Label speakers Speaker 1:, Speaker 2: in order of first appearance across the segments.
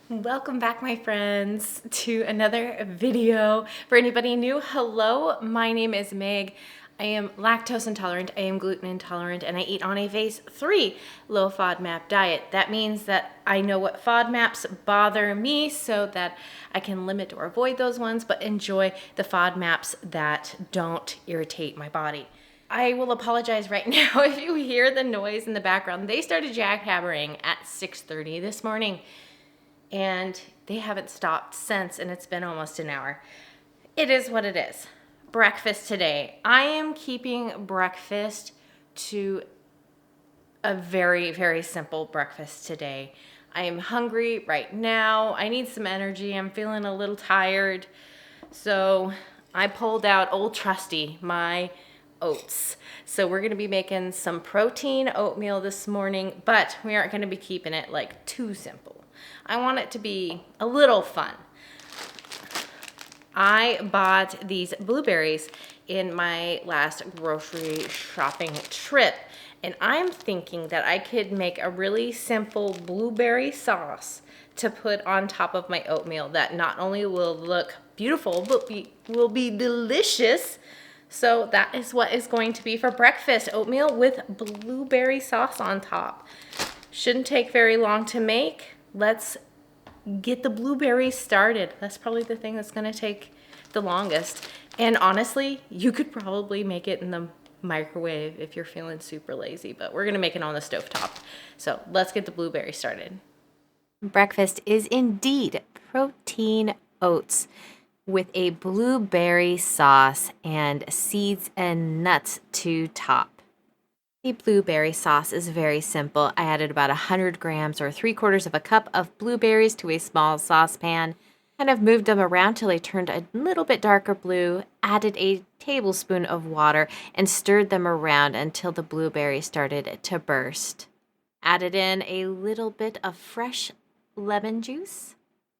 Speaker 1: Welcome back, my friends, to another video. For anybody new, hello, my name is Meg. I am lactose intolerant, I am gluten intolerant, and I eat on a phase 3 low Fodmap diet. That means that I know what Fodmaps bother me so that I can limit or avoid those ones, but enjoy the Fodmaps that don't irritate my body. I will apologize right now if you hear the noise in the background. They started jackhammering at 6:30 this morning, and they haven't stopped since, and it's been almost an hour. It is what it is. Breakfast today. I am keeping breakfast to a very, very simple breakfast today. I am hungry right now. I need some energy. I'm feeling a little tired. So I pulled out old trusty, my oats. So we're gonna be making some protein oatmeal this morning, but we aren't gonna be keeping it like too simple. I want it to be a little fun. I bought these blueberries in my last grocery shopping trip, and I'm thinking that I could make a really simple blueberry sauce to put on top of my oatmeal that not only will look beautiful, but will be delicious. So that is what is going to be for breakfast, oatmeal with blueberry sauce on top. Shouldn't take very long to make. Let's get the blueberries started. That's probably the thing that's gonna take the longest. And honestly, you could probably make it in the microwave if you're feeling super lazy, but we're gonna make it on the stovetop. So let's get the blueberries started. Breakfast is indeed protein oats with a blueberry sauce and seeds and nuts to top. The blueberry sauce is very simple. I added about 100 grams or 3/4 of a cup of blueberries to a small saucepan. Kind of moved them around till they turned a little bit darker blue, added a tablespoon of water, and stirred them around until the blueberries started to burst. Added in a little bit of fresh lemon juice,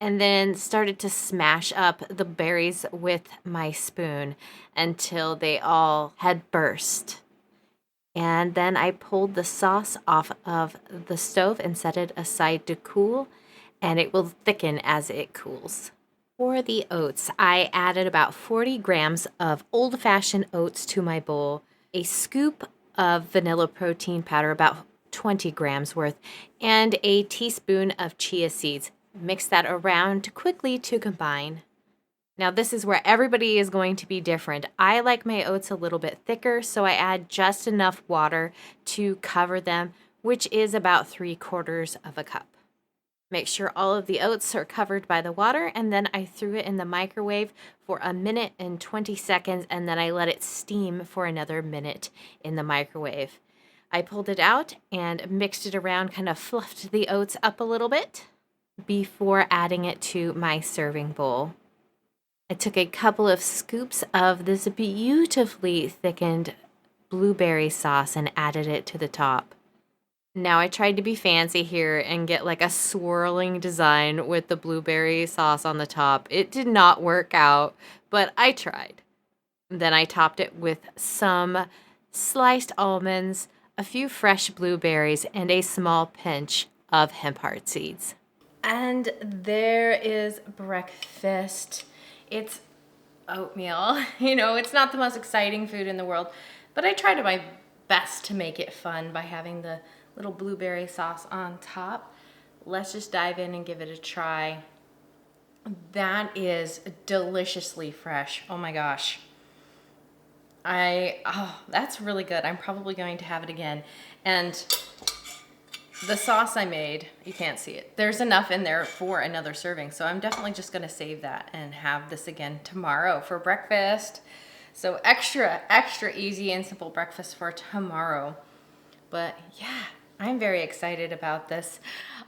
Speaker 1: and then started to smash up the berries with my spoon until they all had burst. And then I pulled the sauce off of the stove and set it aside to cool, and it will thicken as it cools. For the oats, I added about 40 grams of old-fashioned oats to my bowl, a scoop of vanilla protein powder, about 20 grams worth, and a teaspoon of chia seeds. Mix that around quickly to combine. Now this is where everybody is going to be different. I like my oats a little bit thicker, so I add just enough water to cover them, which is about 3/4 of a cup. Make sure all of the oats are covered by the water, and then I threw it in the microwave for 1 minute and 20 seconds, and then I let it steam for another minute in the microwave. I pulled it out and mixed it around, kind of fluffed the oats up a little bit before adding it to my serving bowl. I took a couple of scoops of this beautifully thickened blueberry sauce and added it to the top. Now I tried to be fancy here and get like a swirling design with the blueberry sauce on the top. It did not work out, but I tried. Then I topped it with some sliced almonds, a few fresh blueberries, and a small pinch of hemp heart seeds. And there is breakfast. It's oatmeal. You know, it's not the most exciting food in the world, but I tried my best to make it fun by having the little blueberry sauce on top. Let's just dive in and give it a try. That is deliciously fresh. Oh my gosh. That's really good. I'm probably going to have it again. And the sauce I made, you can't see it. There's enough in there for another serving. So I'm definitely just gonna save that and have this again tomorrow for breakfast. So extra easy and simple breakfast for tomorrow. But yeah, I'm very excited about this.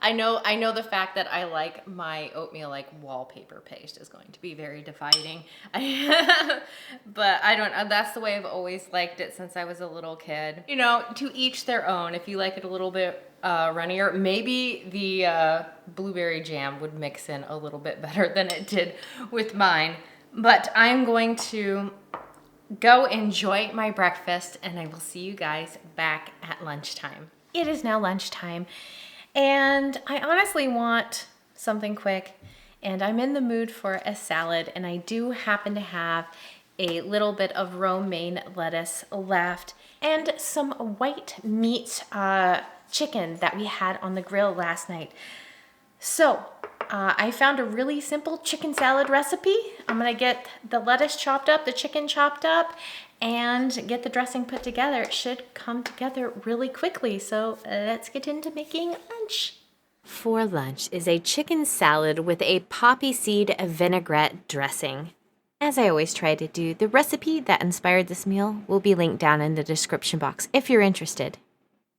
Speaker 1: I know the fact that I like my oatmeal like wallpaper paste is going to be very dividing. But I don't know, that's the way I've always liked it since I was a little kid. You know, to each their own. If you like it a little bit runnier, maybe the blueberry jam would mix in a little bit better than it did with mine. But I'm going to go enjoy my breakfast, and I will see you guys back at lunchtime. It is now lunchtime, and I honestly want something quick, and I'm in the mood for a salad, and I do happen to have a little bit of romaine lettuce left and some white meat chicken that we had on the grill last night. So I found a really simple chicken salad recipe. I'm gonna get the lettuce chopped up, the chicken chopped up, and get the dressing put together. It should come together really quickly. So let's get into making lunch. For lunch is a chicken salad with a poppy seed vinaigrette dressing. As I always try to do, the recipe that inspired this meal will be linked down in the description box if you're interested.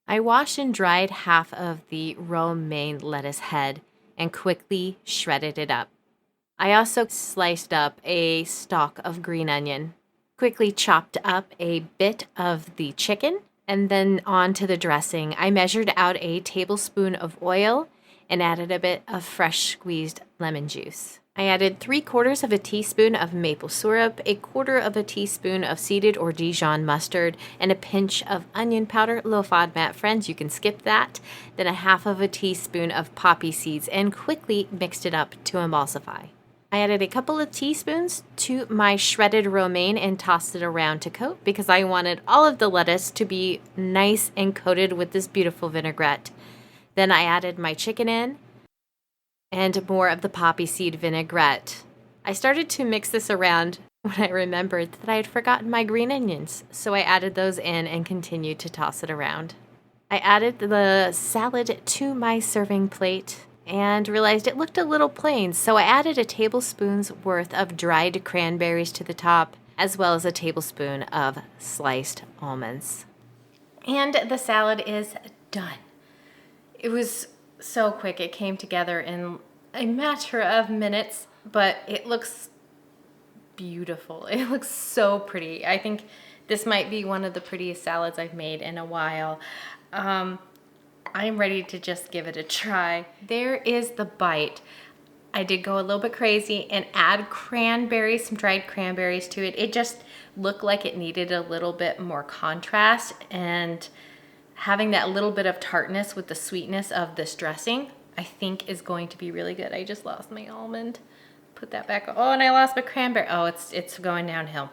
Speaker 1: I washed and dried half of the romaine lettuce head and quickly shredded it up. I also sliced up a stalk of green onion, quickly chopped up a bit of the chicken, and then onto the dressing. I measured out a tablespoon of oil and added a bit of fresh squeezed lemon juice. I added 3/4 of a teaspoon of maple syrup, 1/4 of a teaspoon of seeded or Dijon mustard, and a pinch of onion powder. Low FODMAP friends, you can skip that. Then 1/2 of a teaspoon of poppy seeds and quickly mixed it up to emulsify. I added a couple of teaspoons to my shredded romaine and tossed it around to coat because I wanted all of the lettuce to be nice and coated with this beautiful vinaigrette. Then I added my chicken in and more of the poppy seed vinaigrette. I started to mix this around when I remembered that I had forgotten my green onions, so I added those in and continued to toss it around. I added the salad to my serving plate and realized it looked a little plain, so I added a tablespoon's worth of dried cranberries to the top, as well as a tablespoon of sliced almonds. And the salad is done. It was so quick. It came together in a matter of minutes, but it looks beautiful. It looks so pretty. I think this might be one of the prettiest salads I've made in a while. I'm ready to just give it a try. There is the bite. I did go a little bit crazy and add cranberries, some dried cranberries to it. It just looked like it needed a little bit more contrast, and having that little bit of tartness with the sweetness of this dressing, I think is going to be really good. I just lost my almond. Put that back. Oh, and I lost my cranberry. Oh, it's going downhill.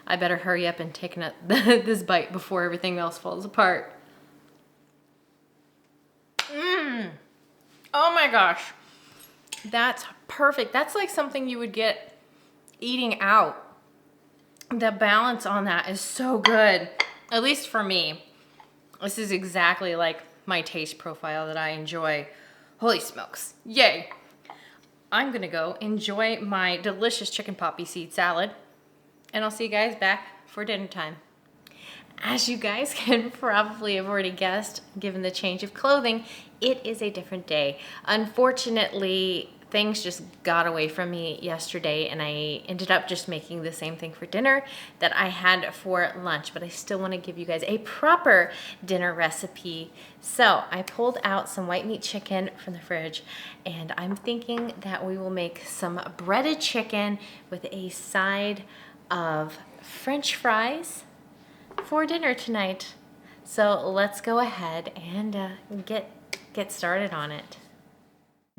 Speaker 1: I better hurry up and take this bite before everything else falls apart. Oh my gosh. That's perfect. That's like something you would get eating out. The balance on that is so good. At least for me. This is exactly like my taste profile that I enjoy. Holy smokes. Yay. I'm gonna go enjoy my delicious chicken poppy seed salad, and I'll see you guys back for dinner time. As you guys can probably have already guessed, given the change of clothing, it is a different day. Unfortunately, things just got away from me yesterday, and I ended up just making the same thing for dinner that I had for lunch, but I still want to give you guys a proper dinner recipe. So I pulled out some white meat chicken from the fridge, and I'm thinking that we will make some breaded chicken with a side of French fries for dinner tonight. So let's go ahead and get started on it.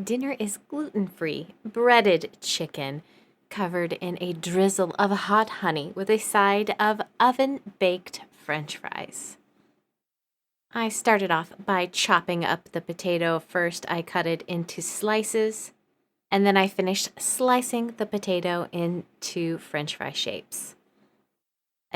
Speaker 1: Dinner is gluten-free, breaded chicken covered in a drizzle of hot honey with a side of oven-baked French fries. I started off by chopping up the potato. First, I cut it into slices, and then I finished slicing the potato into French fry shapes.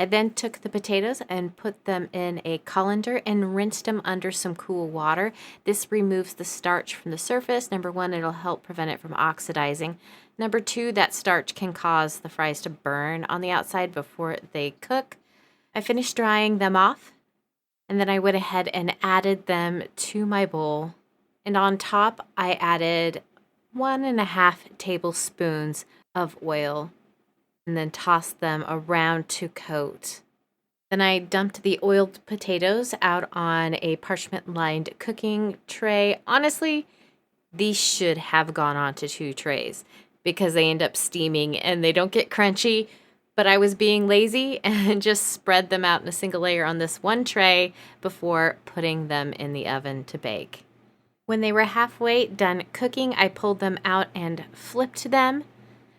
Speaker 1: I then took the potatoes and put them in a colander and rinsed them under some cool water. This removes the starch from the surface. Number one, it'll help prevent it from oxidizing. Number two, that starch can cause the fries to burn on the outside before they cook. I finished drying them off, and then I went ahead and added them to my bowl. And on top, I added 1.5 tablespoons of oil, and then tossed them around to coat. Then I dumped the oiled potatoes out on a parchment-lined cooking tray. Honestly, these should have gone onto 2 trays because they end up steaming and they don't get crunchy, but I was being lazy and just spread them out in a single layer on this one tray before putting them in the oven to bake. When they were halfway done cooking, I pulled them out and flipped them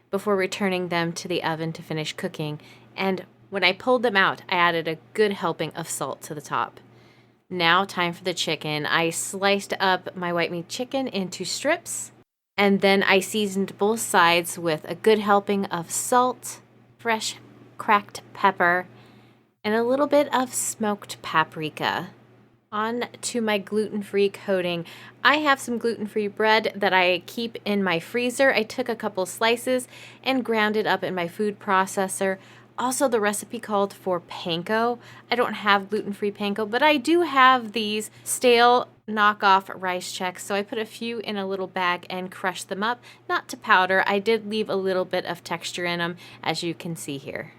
Speaker 1: before returning them to the oven to finish cooking. And when I pulled them out, I added a good helping of salt to the top. Now, time for the chicken. I sliced up my white meat chicken into strips, and then I seasoned both sides with a good helping of salt, fresh cracked pepper, and a little bit of smoked paprika. On to my gluten-free coating. I have some gluten-free bread that I keep in my freezer. I took a couple slices and ground it up in my food processor. Also, the recipe called for panko. I don't have gluten-free panko, but I do have these stale knockoff rice checks, so I put a few in a little bag and crushed them up. Not to powder, I did leave a little bit of texture in them, as you can see here.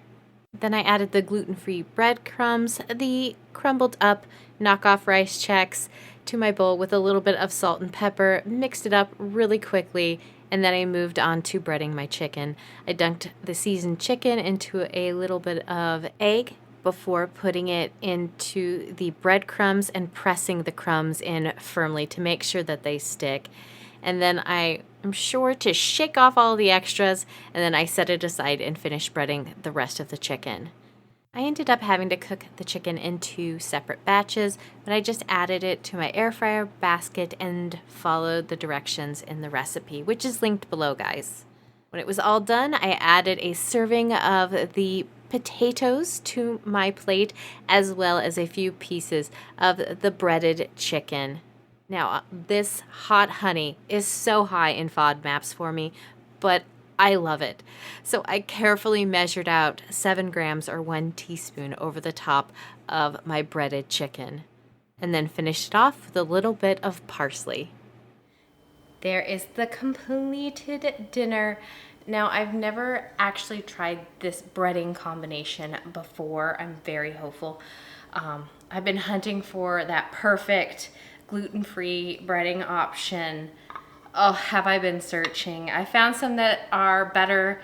Speaker 1: Then I added the gluten-free breadcrumbs, the crumbled up knockoff rice checks to my bowl with a little bit of salt and pepper, mixed it up really quickly, and then I moved on to breading my chicken. I dunked the seasoned chicken into a little bit of egg before putting it into the breadcrumbs and pressing the crumbs in firmly to make sure that they stick. And then I am sure to shake off all the extras, and then I set it aside and finished breading the rest of the chicken. I ended up having to cook the chicken in 2 separate batches, but I just added it to my air fryer basket and followed the directions in the recipe, which is linked below, guys. When it was all done, I added a serving of the potatoes to my plate, as well as a few pieces of the breaded chicken. Now, this hot honey is so high in Fodmaps for me, but I love it. So I carefully measured out 7 grams or 1 teaspoon over the top of my breaded chicken, and then finished it off with a little bit of parsley. There is the completed dinner. Now, I've never actually tried this breading combination before. I'm very hopeful. I've been hunting for that perfect gluten-free breading option. Oh, have I been searching. I found some that are better,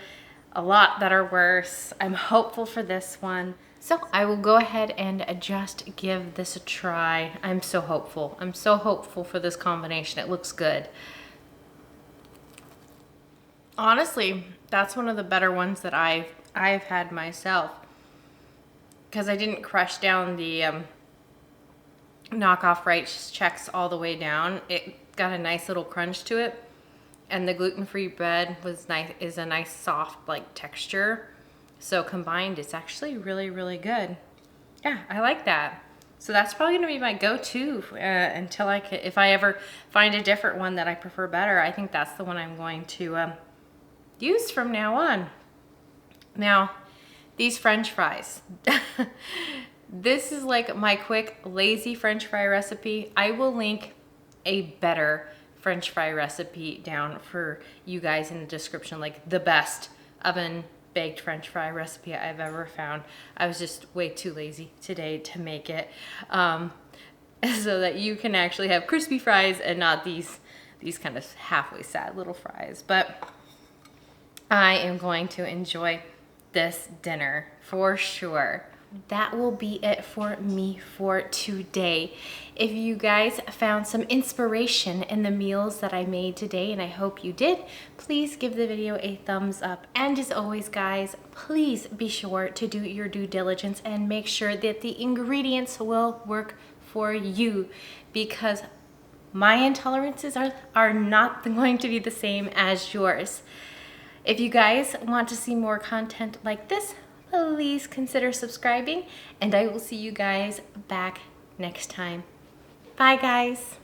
Speaker 1: a lot that are worse. I'm hopeful for this one. So I will go ahead and just give this a try. I'm so hopeful. I'm so hopeful for this combination. It looks good. Honestly, that's one of the better ones that I've had myself, because I didn't crush down the knockoff rice checks all the way down. It got a nice little crunch to it, and the gluten-free bread is a nice soft like texture. So combined, it's actually really, really good. Yeah, I like that. So that's probably gonna be my go-to until if I ever find a different one that I prefer better. I think that's the one I'm going to use from now on. Now, these French fries. This is like my quick, lazy French fry recipe. I will link a better French fry recipe down for you guys in the description, like the best oven baked French fry recipe I've ever found. I was just way too lazy today to make it, so that you can actually have crispy fries and not these kind of halfway sad little fries. But I am going to enjoy this dinner for sure. That will be it for me for today. If you guys found some inspiration in the meals that I made today, and I hope you did, please give the video a thumbs up. And as always, guys, please be sure to do your due diligence and make sure that the ingredients will work for you, because my intolerances are not going to be the same as yours. If you guys want to see more content like this, please consider subscribing, and I will see you guys back next time. Bye, guys.